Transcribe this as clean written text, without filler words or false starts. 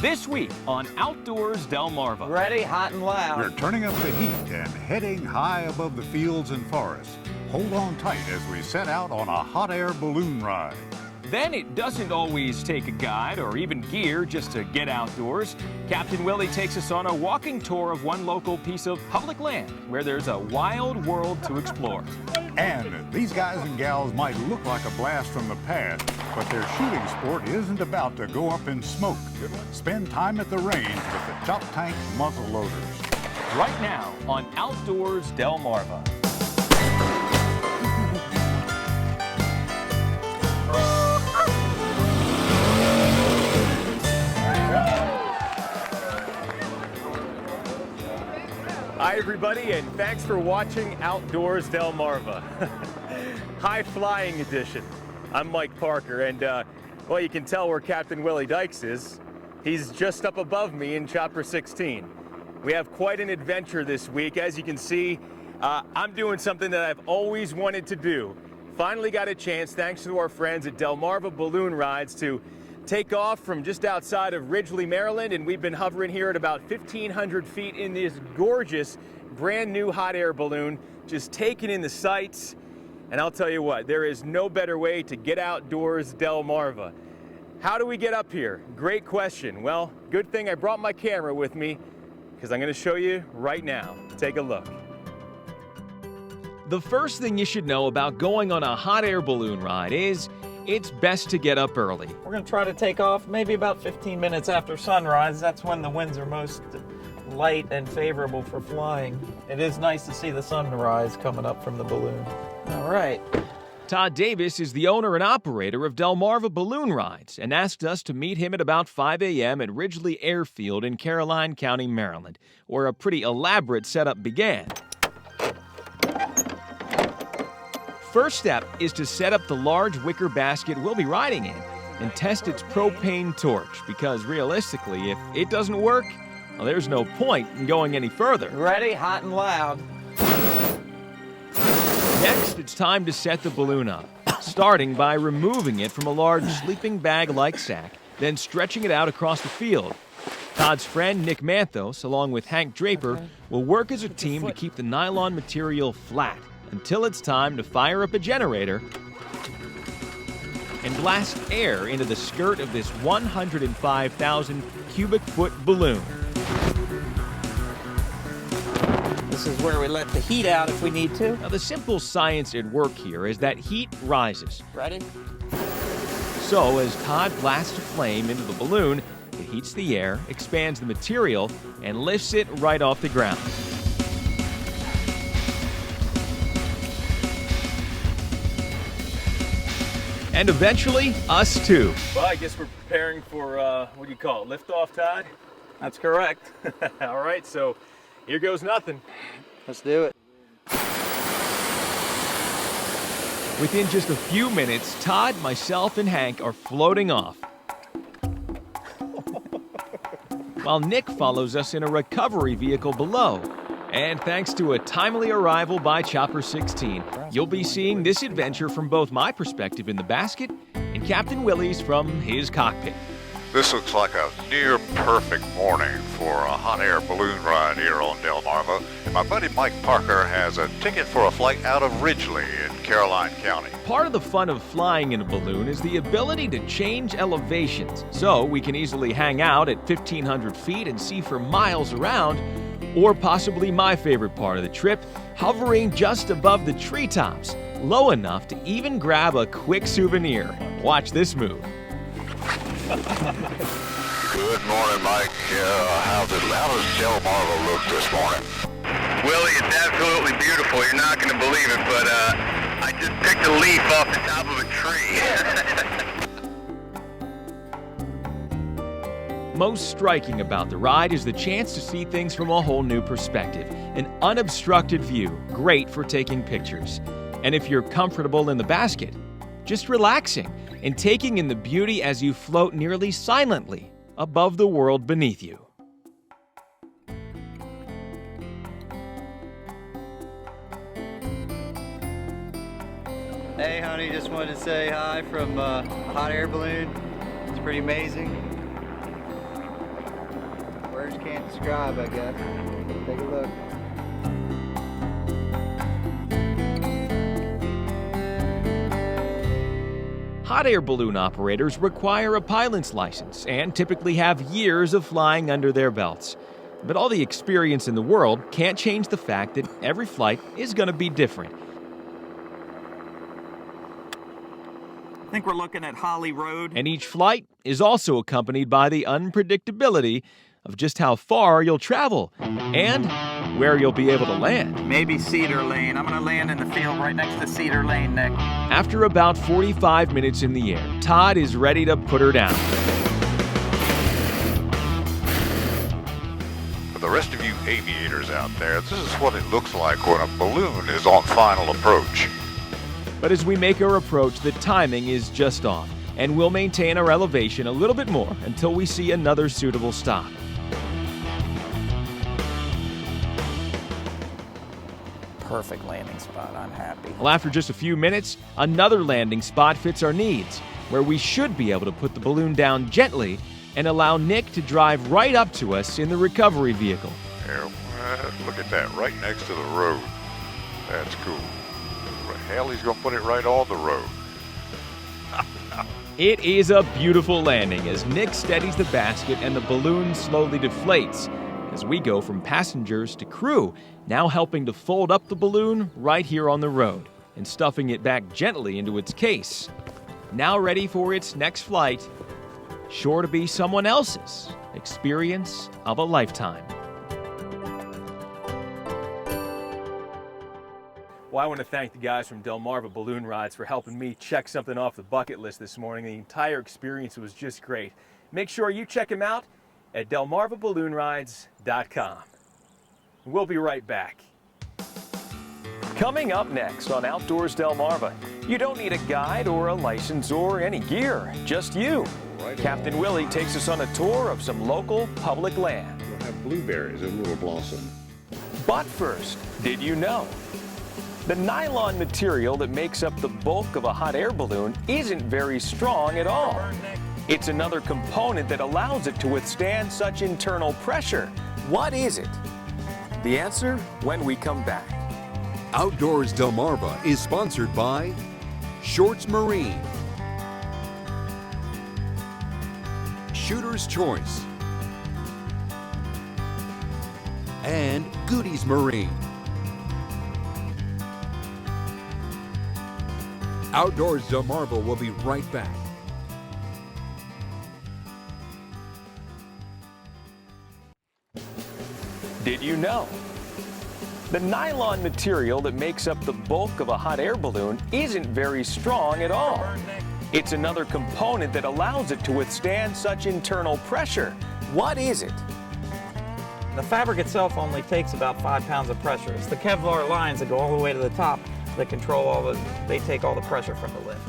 This week on Outdoors Delmarva. Ready, hot and loud. We're turning up the heat and heading high above the fields and forests. Hold on tight as we set out on a hot air balloon ride. Then it doesn't always take a guide or even gear just to get outdoors. Captain Willie takes us on a walking tour of one local piece of public land where there's a wild world to explore. And these guys and gals might look like a blast from the past, but their shooting sport isn't about to go up in smoke. Spend time at the range with the Chop Tank muzzle loaders. Right now on Outdoors Delmarva. Hi everybody, and thanks for watching Outdoors Delmarva. High flying edition. I'm Mike Parker, and well, you can tell where Captain Willie Dykes is. He's just up above me in Chopper 16. We have quite an adventure this week. As you can see, I'm doing something that I've always wanted to do. Finally got a chance, thanks to our friends at Delmarva Balloon Rides, to take off from just outside of Ridgely, Maryland, and we've been hovering here at about 1,500 feet in this gorgeous brand new hot air balloon, just taking in the sights. And I'll tell you what, there is no better way to get outdoors Delmarva. How do we get up here? Great question. Well, good thing I brought my camera with me, because I'm going to show you right now. Take a look. The first thing you should know about going on a hot air balloon ride is it's best to get up early. We're going to try to take off maybe about 15 minutes after sunrise. That's when the winds are most light and favorable for flying. It is nice to see the sunrise coming up from the balloon. All right. Todd Davis is the owner and operator of Delmarva Balloon Rides and asked us to meet him at about 5 a.m. at Ridgely Airfield in Caroline County, Maryland, where a pretty elaborate setup began. First step is to set up the large wicker basket we'll be riding in and test its propane torch, because realistically, if it doesn't work, well, there's no point in going any further. Ready, hot and loud. Next, it's time to set the balloon up, starting by removing it from a large sleeping bag-like sack, then stretching it out across the field. Todd's friend, Nick Manthos, along with Hank Draper, will work as a team to keep the nylon material flat until it's time to fire up a generator and blast air into the skirt of this 105,000 cubic foot balloon. This is where we let the heat out if we need to. Now, the simple science at work here is that heat rises. Ready? So, as Todd blasts a flame into the balloon, it heats the air, expands the material, and lifts it right off the ground. And eventually, us too. Well, I guess we're preparing for, what do you call it, liftoff, Todd? That's correct. All right, so here goes nothing. Let's do it. Within just a few minutes, Todd, myself, and Hank are floating off, while Nick follows us in a recovery vehicle below. And thanks to a timely arrival by Chopper 16, you'll be seeing this adventure from both my perspective in the basket and Captain Willie's from his cockpit. This looks like a near perfect morning for a hot air balloon ride here on Delmarva. And my buddy Mike Parker has a ticket for a flight out of Ridgely in Caroline County. Part of the fun of flying in a balloon is the ability to change elevations, so we can easily hang out at 1,500 feet and see for miles around, or possibly my favorite part of the trip, hovering just above the treetops, low enough to even grab a quick souvenir. Watch this move. Good morning, Mike. How does Delmarva look this morning? Willie, it's absolutely beautiful. You're not going to believe it, but I just picked a leaf off the top of a tree. Most striking about the ride is the chance to see things from a whole new perspective. An unobstructed view, great for taking pictures. And if you're comfortable in the basket, just relaxing and taking in the beauty as you float nearly silently above the world beneath you. Hey honey, just wanted to say hi from a hot air balloon. It's pretty amazing. Words can't describe, I guess. Take a look. Hot air balloon operators require a pilot's license and typically have years of flying under their belts. But all the experience in the world can't change the fact that every flight is going to be different. I think we're looking at Holly Road. And each flight is also accompanied by the unpredictability of just how far you'll travel and where you'll be able to land. Maybe Cedar Lane. I'm going to land in the field right next to Cedar Lane, Nick. After about 45 minutes in the air, Todd is ready to put her down. For the rest of you aviators out there, this is what it looks like when a balloon is on final approach. But as we make our approach, the timing is just off, and we'll maintain our elevation a little bit more until we see another suitable stop. Perfect landing spot. I'm happy. Well, after just a few minutes, another landing spot fits our needs, where we should be able to put the balloon down gently and allow Nick to drive right up to us in the recovery vehicle. Yeah, look at that, right next to the road. That's cool. Hell, he's gonna put it right on the road. It is a beautiful landing as Nick steadies the basket and the balloon slowly deflates as we go from passengers to crew, now helping to fold up the balloon right here on the road and stuffing it back gently into its case. Now ready for its next flight, sure to be someone else's experience of a lifetime. Well, I want to thank the guys from Delmarva Balloon Rides for helping me check something off the bucket list this morning. The entire experience was just great. Make sure you check them out at delmarvaballoonrides.com. We'll be right back. Coming up next on Outdoors Delmarva, you don't need a guide or a license or any gear, just you. Captain Willie takes us on a tour of some local public land. We'll have blueberries in little blossom. But first, did you know? The nylon material that makes up the bulk of a hot air balloon isn't very strong at all. It's another component that allows it to withstand such internal pressure. What is it? The answer when we come back. Outdoors Delmarva is sponsored by Shorts Marine, Shooter's Choice, and Goodies Marine. Outdoors Delmarva will be right back. Did you know? The nylon material that makes up the bulk of a hot air balloon isn't very strong at all. It's another component that allows it to withstand such internal pressure. What is it? The fabric itself only takes about 5 pounds of pressure. It's the Kevlar lines that go all the way to the top that control they take all the pressure from the lift.